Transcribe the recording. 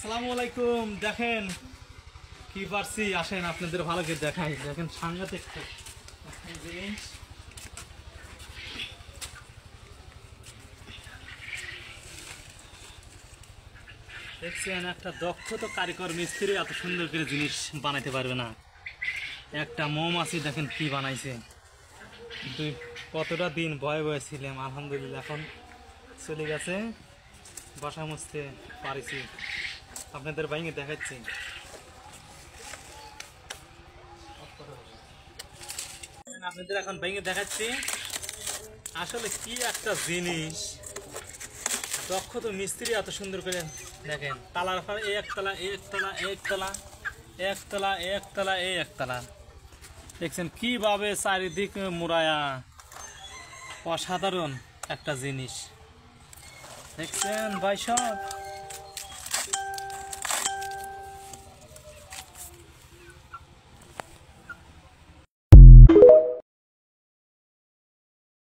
আসসালামু আলাইকুম। দেখেন কি পারছি, আসেন আপনাদের ভালো করে দেখাই। দেখেন সাংঘাতিক জিনিস। দেখছেন একটা দক্ষ তো কারিগর মিস্ত্রি এত সুন্দর করে জিনিস বানাইতে পারবে না। একটা মৌমাছি দেখেন কি বানাইছে। কতটা দিন ভয়ে ভয়ে ছিলাম, আলহামদুলিল্লাহ এখন চলে গেছে। বাসা মুছতে পারিছি, আপনাদের বাইরে দেখাচ্ছি। আপনাদের এখন ভেঙে দেখাচ্ছি আসলে কি একটা জিনিস। দক্ষ তো মিস্ত্রি এত সুন্দর করে দেখেন, তালার পর একতলা একতলা একতলা একতলা একতলা একতলা দেখছেন কিভাবে চারিদিক মুড়ায়া। অসাধারণ একটা জিনিস দেখছেন ভাই সব।